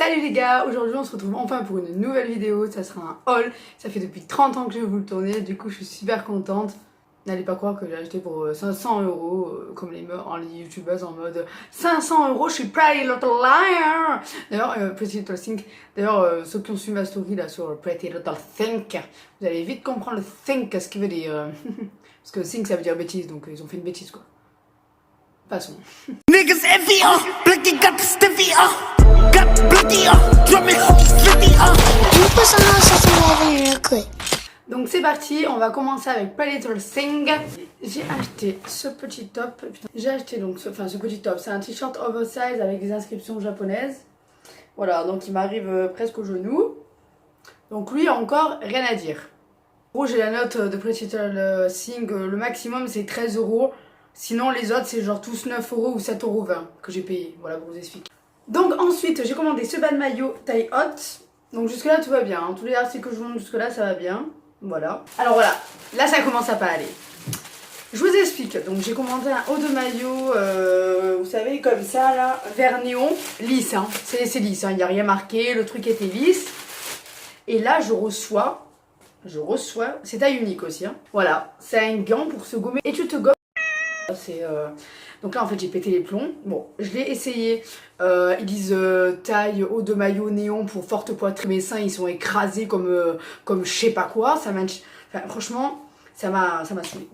Salut les gars, aujourd'hui on se retrouve enfin pour une nouvelle vidéo, ça sera un haul, ça fait depuis 30 ans que je vais vous le tourner, du coup je suis super contente. N'allez pas croire que j'ai acheté pour 500 euros, comme les youtubeuses en mode 500 euros, je suis Pretty Little Liar. D'ailleurs, Pretty Little Think, d'ailleurs ceux qui ont suivi ma story là sur Pretty Little Think, vous allez vite comprendre le think, ce qui veut dire. Parce que think ça veut dire bêtise, donc ils ont fait une bêtise quoi. Passons. Niggas envy, Blicky got the stiffy, got bloody, drumming home flippy, Donc c'est parti, on va commencer avec Pretty Little Thing. J'ai acheté ce petit top. J'ai acheté donc ce petit top, c'est un t-shirt oversize avec des inscriptions japonaises. Voilà, donc il m'arrive presque au genou. Donc lui encore rien à dire. En gros j'ai la note de Pretty Little Thing, le maximum c'est 13 euros. Sinon les autres c'est genre tous 9 euros ou 7,20 euros que j'ai payé. Voilà pour vous expliquer. Donc ensuite j'ai commandé ce bas de maillot taille haute. Donc jusque là tout va bien, tous les articles que je vous montre jusque là ça va bien. Voilà. Alors voilà, là ça commence à pas aller. Je vous explique, donc j'ai commandé un haut de maillot, vous savez comme ça là, vert néon, lisse hein, c'est lisse, il n'y a rien marqué, le truc était lisse. Et là je reçois, c'est taille unique aussi hein. Voilà, c'est un gant pour se gommer et tu te gommes. Donc là en fait j'ai pété les plombs. Bon, je l'ai essayé. Ils disent taille haut de maillot néon pour forte poitrine. Mes seins ils sont écrasés comme je sais pas quoi. Enfin, franchement ça m'a saoulé.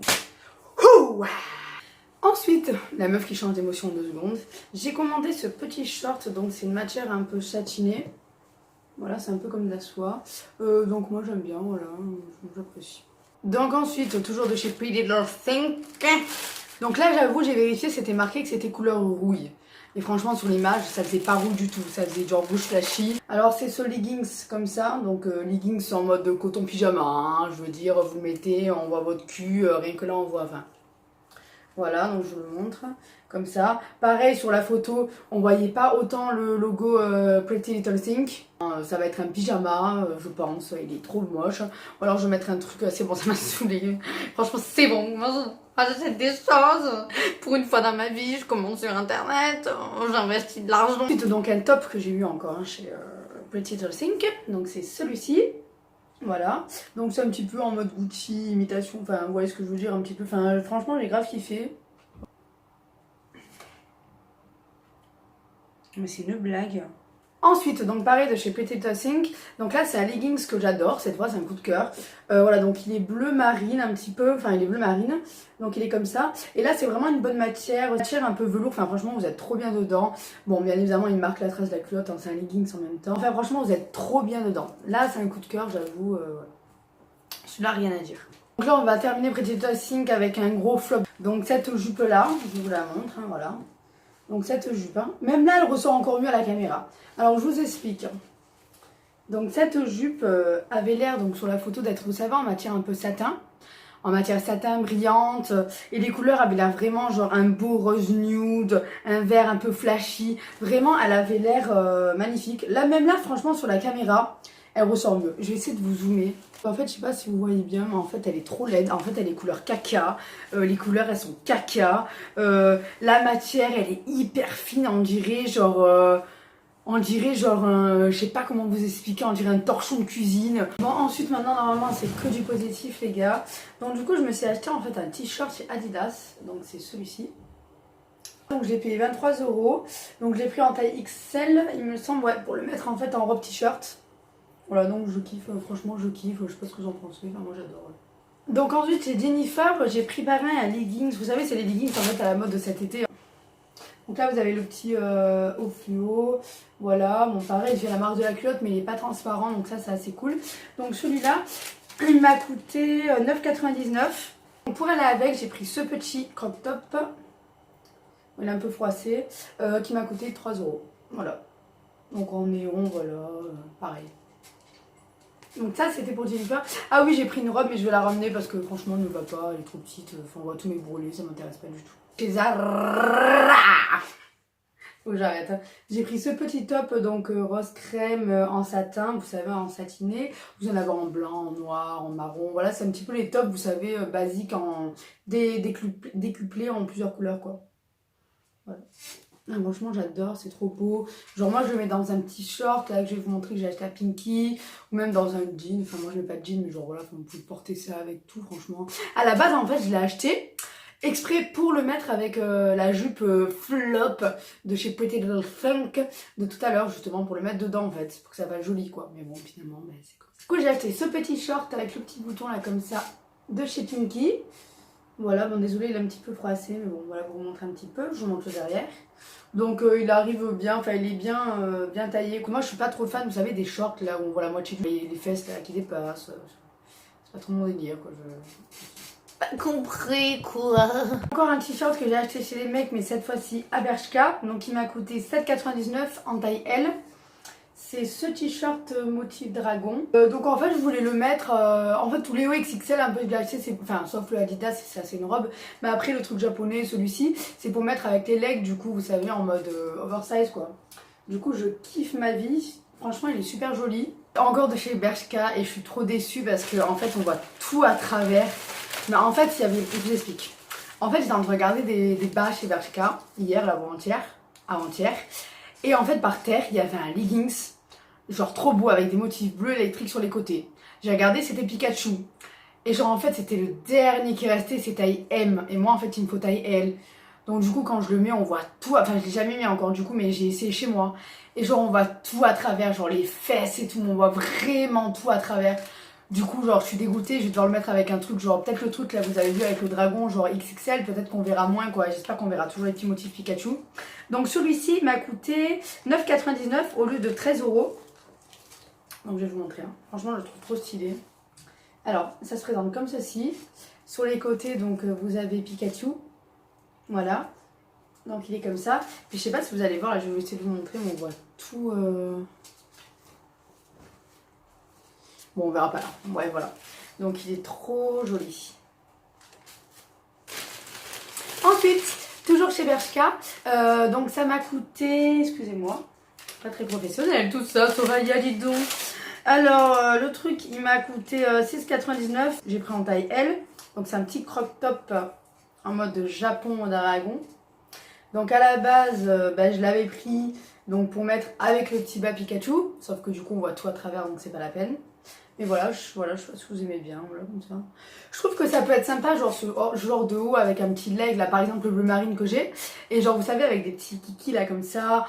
Ensuite, la meuf qui change d'émotion en 2 secondes. J'ai commandé ce petit short, donc c'est une matière un peu satinée. Voilà, c'est un peu comme de la soie. Donc moi j'aime bien, voilà, j'apprécie. Donc ensuite, toujours de chez Pretty Little Thing. Donc là j'avoue j'ai vérifié, c'était marqué que c'était couleur rouille. Et franchement sur l'image ça faisait pas rouille du tout, ça faisait genre rouge flashy. Alors c'est ce leggings comme ça, donc leggings en mode coton pyjama, hein, je veux dire vous le mettez, on voit votre cul, rien que là on voit, enfin. Voilà, donc je vous le montre, comme ça. Pareil sur la photo, on voyait pas autant le logo Pretty Little Thing. Ça va être un pyjama, je pense, il est trop moche. Ou alors je vais mettre un truc, c'est bon, ça m'a saoulé. Franchement c'est bon, j'achète des choses. Pour une fois dans ma vie, je commence sur internet, j'investis de l'argent. Ensuite donc un top que j'ai eu encore hein, chez Pretty Little Thing, donc c'est celui-ci. Voilà, donc c'est un petit peu en mode Gucci, imitation, enfin vous voyez ce que je veux dire un petit peu, enfin franchement j'ai grave kiffé. Mais c'est une blague. Ensuite, donc pareil de chez Pretty Little Thing, donc là c'est un leggings que j'adore, cette fois c'est un coup de cœur. Voilà, donc il est bleu marine un petit peu, enfin il est bleu marine, donc il est comme ça. Et là c'est vraiment une bonne matière un peu velours, enfin franchement vous êtes trop bien dedans. Bon bien évidemment il marque la trace de la culotte, hein, c'est un leggings en même temps. Enfin franchement vous êtes trop bien dedans. Là c'est un coup de cœur j'avoue, voilà. Celui-là rien à dire. Donc là on va terminer Pretty Little Thing avec un gros flop. Donc cette jupe là, je vous la montre, hein, voilà. Donc cette jupe, hein. Même là elle ressort encore mieux à la caméra. Alors je vous explique. Donc cette jupe avait l'air donc sur la photo d'être, vous savez, en matière un peu satin. En matière satin brillante. Et les couleurs avaient l'air vraiment genre un beau rose nude, un vert un peu flashy. Vraiment elle avait l'air magnifique. Là même là franchement sur la caméra, elle ressort mieux. Je vais essayer de vous zoomer. En fait, je sais pas si vous voyez bien, mais en fait, elle est trop laide. En fait, elle est couleur caca. Les couleurs, elles sont caca. La matière, elle est hyper fine. On dirait genre, je sais pas comment vous expliquer. On dirait un torchon de cuisine. Bon, ensuite, maintenant, normalement, c'est que du positif, les gars. Donc, du coup, je me suis acheté en fait un t-shirt chez Adidas. Donc, c'est celui-ci. Donc, je l'ai payé 23 euros. Donc, je l'ai pris en taille XL, il me semble, ouais, pour le mettre en fait en robe t-shirt. Voilà, donc je kiffe, franchement je kiffe, je sais pas ce que vous en pensez, enfin moi j'adore. Donc ensuite chez Jennifer, j'ai pris pareil un leggings, vous savez c'est les leggings en fait à la mode de cet été. Donc là vous avez le petit haut fluo, voilà, bon pareil j'ai la marque de la culotte mais il est pas transparent donc ça c'est assez cool. Donc celui-là, il m'a coûté 9,99 €. Donc pour aller avec j'ai pris ce petit crop top, il est un peu froissé, qui m'a coûté 3 €, voilà. Donc en néon, voilà, pareil. Donc ça c'était pour Jennifer. Ah oui j'ai pris une robe mais je vais la ramener parce que franchement elle ne va pas, elle est trop petite. Enfin on voit tous mes brûlés, ça m'intéresse pas du tout. Chez Zara. Faut que j'arrête. J'ai pris ce petit top donc rose crème en satin, vous savez en satiné. Vous en avez en blanc, en noir, en marron. Voilà c'est un petit peu les tops vous savez basiques en décuplés en plusieurs couleurs quoi. Voilà. Ah, franchement j'adore, c'est trop beau. Genre moi je le mets dans un petit short là que je vais vous montrer que j'ai acheté à Pinky. Ou même dans un jean, enfin moi je mets pas de jean mais genre voilà, vous pouvez porter ça avec tout franchement. À la base en fait je l'ai acheté exprès pour le mettre avec la jupe flop de chez Pretty Little Funk de tout à l'heure justement pour le mettre dedans en fait. Pour que ça va joli quoi. Mais bon finalement bah, c'est comme ça. Du coup j'ai acheté ce petit short avec le petit bouton là comme ça de chez Pinky. Voilà, bon désolé il est un petit peu froissé mais bon voilà pour vous montrer un petit peu, je vous montre le derrière. Donc il arrive bien, enfin il est bien, bien taillé. Moi je suis pas trop fan, vous savez, des shorts là où on voit la moitié les fesses là qui dépassent. C'est pas trop mon délire quoi. Pas compris quoi. Encore un t-shirt que j'ai acheté chez les mecs mais cette fois-ci à Bershka. Donc il m'a coûté 7,99 en taille L. C'est ce t-shirt motif dragon. Donc en fait je voulais le mettre, en fait tous les hauts XXL un peu je l'ai acheté, enfin sauf le Adidas, c'est une robe. Mais après le truc japonais, celui-ci, c'est pour mettre avec les legs du coup, vous savez, en mode oversize quoi. Du coup je kiffe ma vie, franchement il est super joli. Encore de chez Bershka et je suis trop déçue parce qu'en fait on voit tout à travers. Mais en fait il y avait, je vous explique. En fait j'étais en train de regarder des bas chez Bershka hier, là, avant-hier. Et en fait par terre il y avait un leggings genre trop beau avec des motifs bleus électriques sur les côtés. J'ai regardé, c'était Pikachu. Et genre en fait c'était le dernier qui restait, c'est taille M. Et moi en fait il me faut taille L. Donc du coup quand je le mets on voit tout, enfin je l'ai jamais mis encore du coup mais j'ai essayé chez moi. Et genre on voit tout à travers, genre les fesses et tout, on voit vraiment tout à travers. Du coup genre je suis dégoûtée, je vais devoir le mettre avec un truc genre peut-être le truc là vous avez vu avec le dragon genre XXL, peut-être qu'on verra moins quoi, j'espère qu'on verra toujours les petits motifs Pikachu. Donc celui-ci m'a coûté 9,99 au lieu de 13 €. Donc je vais vous montrer, hein. Franchement je le trouve trop stylé. Alors ça se présente comme ceci. Sur les côtés donc vous avez Pikachu. Voilà. Donc il est comme ça. Puis je sais pas si vous allez voir, là je vais essayer de vous montrer mais on voit tout... Bon on verra pas là. Ouais voilà. Donc il est trop joli. Ensuite, toujours chez Bershka. Donc ça m'a coûté... Excusez-moi. Pas très professionnel tout ça, Soraya dis donc. Alors, le truc, il m'a coûté 6,99 €. J'ai pris en taille L. Donc, c'est un petit crop top en mode Japon dragon. Donc, à la base, je l'avais pris donc, pour mettre avec le petit bas Pikachu. Sauf que du coup, on voit tout à travers, donc c'est pas la peine. Mais voilà, je sais pas si vous aimez bien, voilà, comme ça. Je trouve que ça peut être sympa, genre ce genre de haut avec un petit leg, là, par exemple, le bleu marine que j'ai. Et genre, vous savez, avec des petits kikis, là, comme ça.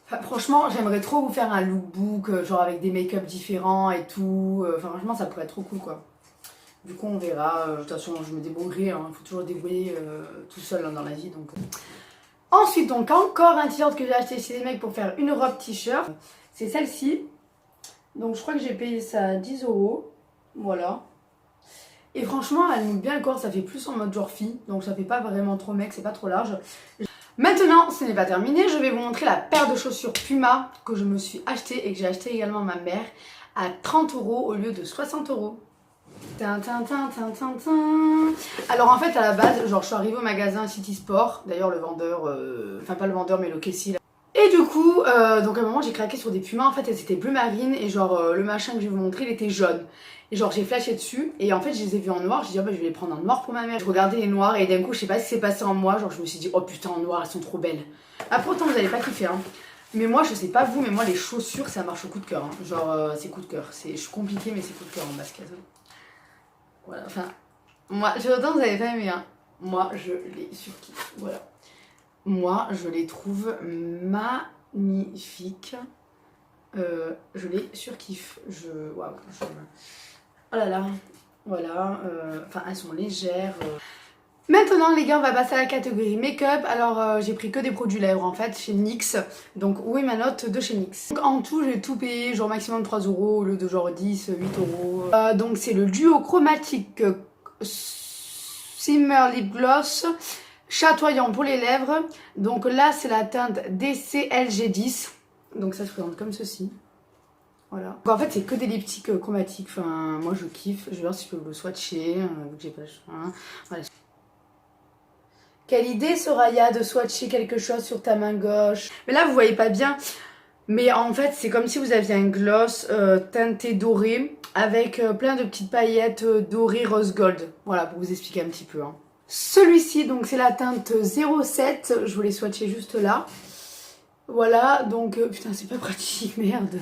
Enfin, franchement, j'aimerais trop vous faire un lookbook, genre avec des make-up différents et tout. Enfin, franchement, ça pourrait être trop cool, quoi. Du coup, on verra. De toute façon, je me débrouillerai. Hein. Faut toujours débrouiller tout seul hein, dans la vie. Donc. Ensuite, donc, encore un t-shirt que j'ai acheté chez les mecs pour faire une robe t-shirt. C'est celle-ci. Donc, je crois que j'ai payé ça 10 €. Voilà. Et franchement, elle nous bien le corps. Ça fait plus en mode genre fille. Donc, ça fait pas vraiment trop mec. C'est pas trop large. Maintenant, ce n'est pas terminé, je vais vous montrer la paire de chaussures Puma que je me suis achetée et que j'ai acheté également à ma mère à 30 € au lieu de 60 €. Alors en fait à la base, genre je suis arrivée au magasin City Sport, d'ailleurs le vendeur, enfin pas le vendeur mais le caissier là. Et du coup, donc à un moment j'ai craqué sur des Pumas, en fait elles étaient bleu marine et genre le machin que je vais vous montrer il était jaune. Et genre j'ai flashé dessus et en fait je les ai vus en noir, j'ai dit oh, bah, je vais les prendre en noir pour ma mère. Je regardais les noirs et d'un coup je sais pas ce qui s'est passé en moi, genre je me suis dit oh putain en noir elles sont trop belles. Après autant vous allez pas kiffer hein. Mais moi je sais pas vous mais moi les chaussures ça marche au coup de cœur hein. Genre c'est coup de cœur, je suis compliquée mais c'est coup de cœur en basket. Voilà, enfin moi je autant vous avez pas aimé hein. Moi je les surkiffe, voilà. Moi je les trouve magnifiques. Je les surkiffe. Waouh, oh là là, voilà. Enfin, elles sont légères. Maintenant, les gars, on va passer à la catégorie make-up. Alors, j'ai pris que des produits lèvres en fait chez NYX. Donc, où est ma note de chez NYX? Donc, en tout, j'ai tout payé, genre maximum 3 € au lieu de genre 10, 8 €. Donc, c'est le duo chromatique Shimmer Lip Gloss. Chatoyant pour les lèvres. Donc là, c'est la teinte DCLG10. Donc ça se présente comme ceci. Voilà. Donc en fait, c'est que des lipsticks chromatiques. Enfin, moi, je kiffe. Je vais voir si je peux le swatcher. Vu que j'ai pas le choix. Voilà. Quelle idée, Soraya, de swatcher quelque chose sur ta main gauche. Mais là, vous voyez pas bien. Mais en fait, c'est comme si vous aviez un gloss teinté doré avec plein de petites paillettes dorées rose gold. Voilà, pour vous expliquer un petit peu. Hein. Celui-ci, donc c'est la teinte 07, je vous l'ai swatché juste là. Voilà, donc putain c'est pas pratique, merde.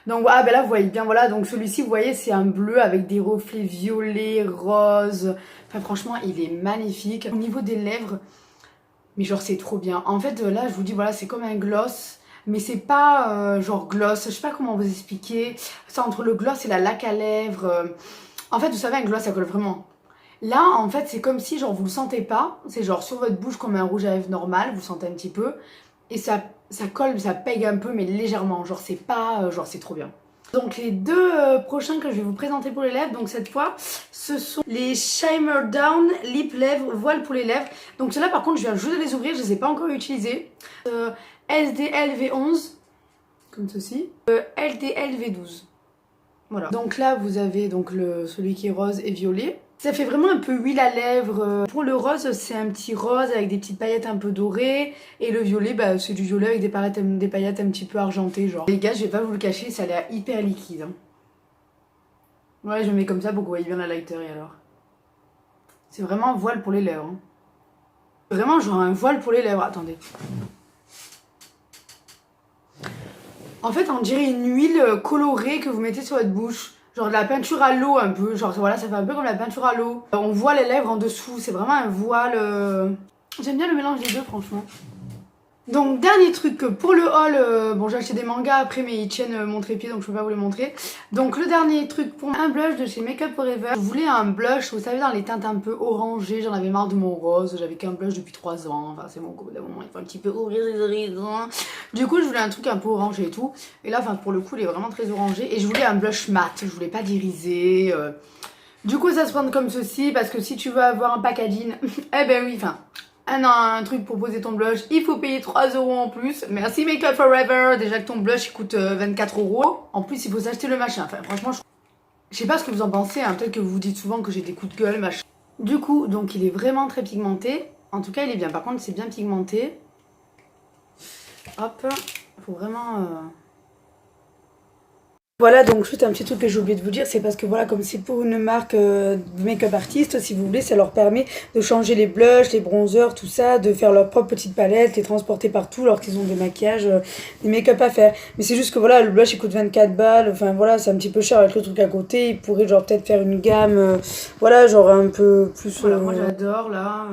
Donc ah ben là vous voyez bien, voilà, donc celui-ci vous voyez c'est un bleu avec des reflets violets, roses. Enfin franchement il est magnifique. Au niveau des lèvres, mais genre c'est trop bien. En fait là je vous dis voilà c'est comme un gloss. Mais c'est pas genre gloss, je sais pas comment vous expliquer. C'est entre le gloss et la laque à lèvres. En fait vous savez un gloss ça colle vraiment. Là en fait c'est comme si genre vous le sentez pas. C'est genre sur votre bouche comme un rouge à lèvres normal, vous le sentez un petit peu. Et ça colle, ça pègue un peu mais légèrement. Genre c'est pas, genre c'est trop bien. Donc les deux prochains que je vais vous présenter pour les lèvres, donc cette fois, ce sont les Shimmer Down Lip Lèvres Voile pour les lèvres. Donc ceux-là par contre je viens juste de les ouvrir, je les ai pas encore utilisés. SDL V11, comme ceci. LDL V12. Voilà. Donc là vous avez donc celui qui est rose et violet. Ça fait vraiment un peu huile à lèvres. Pour le rose, c'est un petit rose avec des petites paillettes un peu dorées. Et le violet, bah, c'est du violet avec des paillettes un petit peu argentées. Genre. Les gars, je vais pas vous le cacher, ça a l'air hyper liquide. Hein. Ouais, je mets comme ça pour que vous voyez bien la lighter alors. C'est vraiment un voile pour les lèvres. Hein. Vraiment, genre un voile pour les lèvres. Attendez. En fait, on dirait une huile colorée que vous mettez sur votre bouche. Genre de la peinture à l'eau un peu. Genre voilà, ça fait un peu comme la peinture à l'eau. On voit les lèvres en dessous. C'est vraiment un voile. J'aime bien le mélange des deux, franchement. Donc dernier truc pour le haul, bon j'ai acheté des mangas après mais ils tiennent mon trépied donc je peux pas vous les montrer. Donc le dernier truc pour un blush de chez Make Up Forever. Je voulais un blush, vous savez dans les teintes un peu orangées, j'en avais marre de mon rose, j'avais qu'un blush depuis 3 ans, enfin c'est mon coup d'un moment il faut un petit peu ouvrir les horizons. Du coup je voulais un truc un peu orangé et tout, et là enfin pour le coup il est vraiment très orangé et je voulais un blush mat, je voulais pas d'irisé. Du coup ça se prend comme ceci parce que si tu veux avoir un packaging, eh ben oui enfin... un truc pour poser ton blush, il faut payer 3 € en plus. Merci Make Up Forever. Déjà que ton blush il coûte 24 €. En plus, il faut s'acheter le machin. Enfin, franchement, je sais pas ce que vous en pensez. Hein. Peut-être que vous vous dites souvent que j'ai des coups de gueule, machin. Du coup, donc il est vraiment très pigmenté. En tout cas, il est bien. Par contre, c'est bien pigmenté. Hop, faut vraiment. Voilà, donc juste un petit truc que j'ai oublié de vous dire, c'est parce que voilà, comme c'est pour une marque de make-up artiste, si vous voulez, ça leur permet de changer les blushs, les bronzers, tout ça, de faire leur propre petite palette, les transporter partout lorsqu'ils ont des maquillages, des make-up à faire. Mais c'est juste que voilà, le blush il coûte 24 balles, enfin voilà, c'est un petit peu cher avec le truc à côté, ils pourraient genre peut-être faire une gamme, voilà, genre un peu plus... Voilà, moi j'adore là...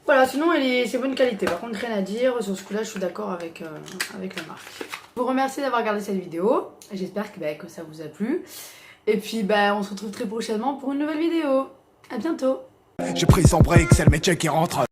Voilà, sinon c'est bonne qualité. Par contre, rien à dire. Sur ce coup-là, je suis d'accord avec la marque. Je vous remercie d'avoir regardé cette vidéo. J'espère que ça vous a plu. Et puis, on se retrouve très prochainement pour une nouvelle vidéo. À bientôt. J'ai pris son break, c'est le métier qui rentre.